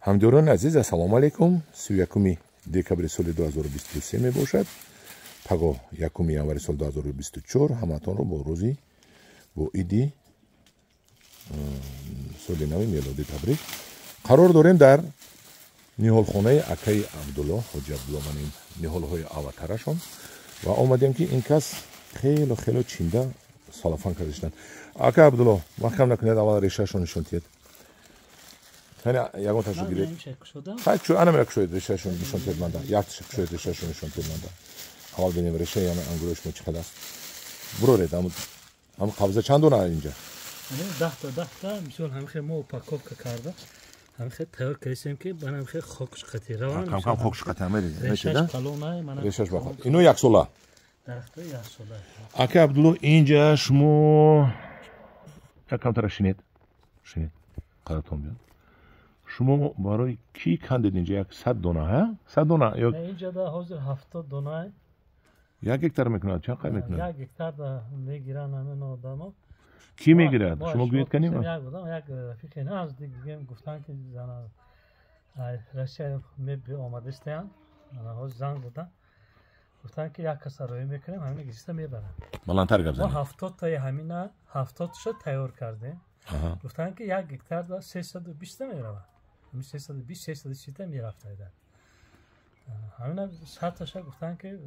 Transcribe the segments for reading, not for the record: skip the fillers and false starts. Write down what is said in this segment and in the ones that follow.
ҳамдёрони азиз, ассалому алайкум. 31 декабри соли 2023 мебошад. Пагоҳ 1 январи соли 2024 ҳаматонро бо рӯзи бо иди соли нави милодӣ табрик қарор дорем дар ниҳолхонаи акаи Абдулло ҳоҷи Абдулло маним ниҳолҳои аватарашон ва омадем ки ин кас хело чинда салафан кардиштанд. Ака Абдулло маҳкам накунед, аввал решаашон нишон диҳед. Ягон ташо гиред. Хачо ана мера кушоед решаашон нишон диҳед манда. Як ташо кушоед решаашон нишон диҳед манда. Аввал бинем решаи ана ангурош мо чӣ қадар аст. Буроред ам қабза чанд дона инҷа? 10 та мисол ҳамихе мо упаковка карда ҳамихе тайёр кардем ки бана ҳамихе хокш қати раван кам хокш қати амери решаш қалонай мана решаш бахад ино як сола дарахта як сола. Ака Абдулло инҷа шумо якамтара шинед қадатон биёд. Шумо барои ки кандед инҷа як 100 дона ҳа 100 дона ё инҷа да ҳозир 70 дона як гектар мекунад чанд қай мекунад? Як гектар да мегиран ҳамин одамо. Ки мегирад? Шумо гӯед канем? Як рафиқи наздик дигем гуфтан ки зана Россия меби омадистаян. Ана ҳоз занг будан. Гуфтан ки як каса роҳӣ мекунем, ҳамин гиста мебарам. Баландтар гап занед. Мо 70 таи ҳамина 70 шо тайёр кардем. Гуфтан ки як гектар да 320 та меравад. Ҳамин 320 330 та мерафтайда. ҳамина сарташа гуфтан ки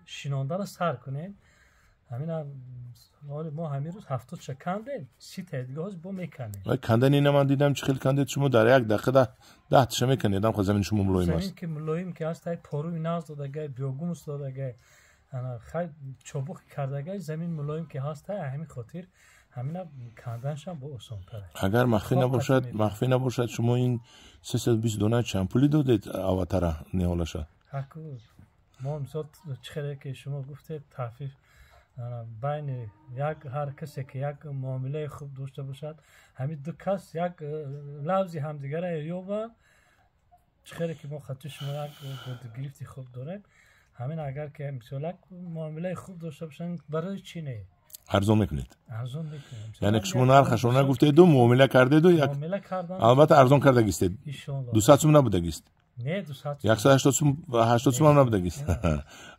шинондана сар кунем. ҳамина мо ҳамин рӯз 70 ша кандем 30 та дига ҳоз бо меканем. Вай кандани ина ман дидам чӣ хел кандед шумо дар як дақиқа 10 таша меканед. Ам замини шумо мулоим аст. Замин ки мулоим ки аст ай поруи наз додагай биёгум устодагай ана хай чобук кардагай замин мулоим ки ҳаст ай ҳамин хотир ҳамина канданшам бо осонтар аст. Агар махфӣ набошад шумо ин 320 дона чанд пули додед аватара неҳолаша? ҳаку мо мисол чӣ хеле ки шумо гуфтед таъфиф байни як ҳар касе ки як муомилаи хуб дошта бошад ҳамин ду кас як лавзи ҳамдигара ёба чӣ хеле ки мо хатти шумо як гирифти хуб дорем ҳамин агар ки мисол як муомилаи хуб дошта бошанд барои чӣ не арзон мекунед? арзон мекунем. Яъне ки шумо нархашро нагуфтеду муомила кардеду як албатта арзон кардагистед. 200 сум набудагист? Не 200 сум 80 сум ҳам набудагист.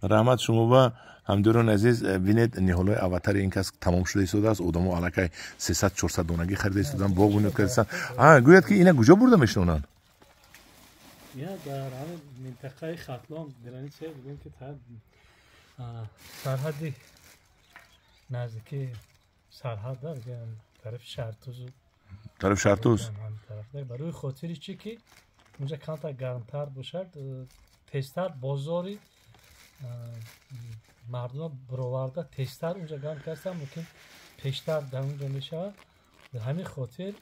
раҳмат шумо ба ҳамдёрони азиз бинед ниҳолҳои аватари ин кас тамом шуда истодааст. одамо аллакай 300-400 донагӣ харида истоданд, бог бунёд кардистанд. Гӯяд ки ина куҷо бурда мешинонанд? ина дар ҳамин минтақаи хатлон граница бигӯем ки сарҳади наздики сарҳад дар тарафи шаҳртуз барои хотири чӣ ки унҷа камтар гармтар бошад тезтар бозори мардума бароварда тезтар унҷа гарм кардан мумкин пештар дар унҷа мешавад. дар ҳамин хотир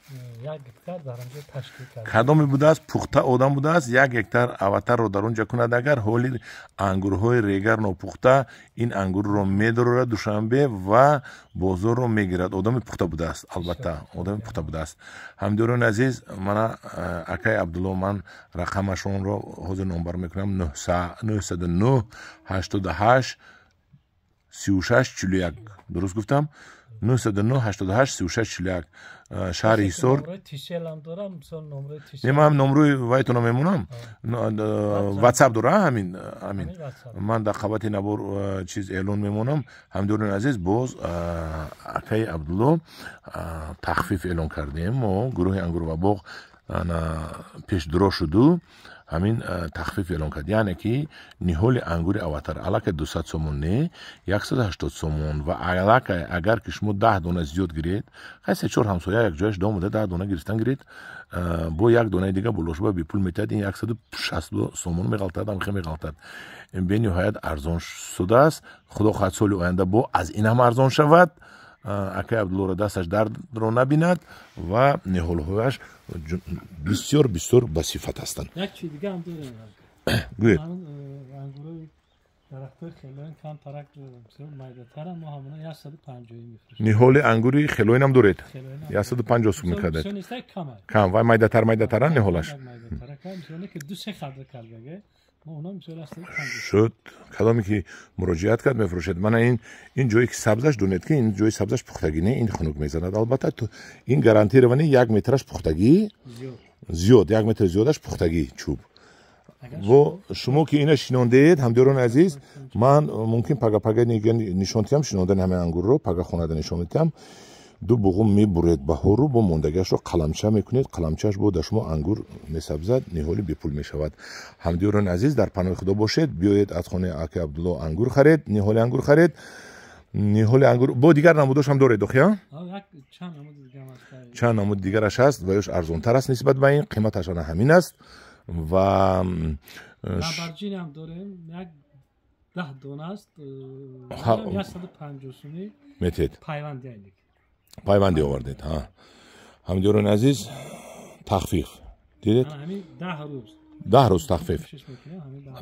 як гектар дар онҷо ташкил кард. Кадоме будааст пухта одам будааст як гектар аватарро дар онҷа кунад. Агар ҳоли ангурҳои регар нопухта ин ангурро медорад Душанбе ва бозорро мегирад. Одами пухта будааст, албатта одами пухта будааст. ҳамдёрони азиз мана акаи Абдулло ман рақамашонро ҳозир номбар мекунам 909 88 36 41. дуруст гуфтам? 909 88 36 41 шаҳри Ҳисор. Ман номрӯи вайтона мемонам. WhatsApp дора ҳамин. Ман дар қабати набор чиз эълон мемонам. ҳамдёрони азиз боз акаи Абдулло тахфиф эълон кардем. мо гурӯҳи ангур ва боғ пешдуро шуду ҳамин тахфиф эълон кард. яъне ки ниҳоли ангури аватар аллакай 200 сомон не 180 сомон ва аллакай агар ки шумо 10 дона зиёд гиред қайсе 4 ҳамсоя як ҷояш домода 10 дона гирифтан гиред бо як донаи дига болошуба бепул метад ин 160 сомон меғалтад ҳамихе меғалтад. бениҳоят арзон шудааст. худо хоҳад соли оянда бо аз ин ҳам арзон шавад. акаи Абдуллоро дасташ дардро набинад ва ниҳолҳояш бисёр басифат ҳастанд. як чиз дига ҳам дорем. гӯед ангурои дарахтои хелоин камтарак майдатара мо ҳамона 150 мефурӯшем. ниҳоли ангури хелоинам доред? 150 сум мекардед? кам вай майдатара ниҳолаш шуд. кадоме ки муроҷиат кард мефурӯшед. мана ин ҷое ки сабзаш донед ки ин ҷои сабзаш пухтагӣ не ин хунук мезанад. албатта ин гарантировани 1 метраш пухтагӣ زیاد 1 متر زیادش پختگی چوب و شما که اینا شنوندید همدیران عزیز من ممکن پگا نشون میدم شنوندن همه انگور رو پگا خونده نشون میدم دو بغم میبرید بهار رو با موندگیش رو قلمچه میکنید قلمچهش بود شما انگور میسبزد نهالی بپول میشود همدیران عزیز در پناه خدا باشید بیایید از خانه آقای عبدالله انگور خرید نهالی انگور خرید نهالی انگور با دیگر نمودش هم داره دخیا چند نمود دیگرش هست و یش ارزان تر است نسبت به این قیمتش همین است و لامبورجینی هم داریم یک 10 دونه است 150 سومی میتید پایوندی آوردید ها همدیران عزیز تخفیف دیدید 10 روز تخفیف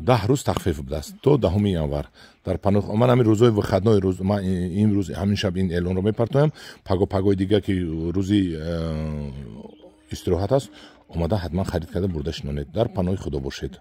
10 روز تخفیف بوده است تو 10 ینور در پناه من همین روزای وخدنای روز من این روز همین شب این اعلان رو میپرتم پگای دیگه که روزی استراحت است اومده حتما خرید کرده بردش نونید در پناه خدا باشید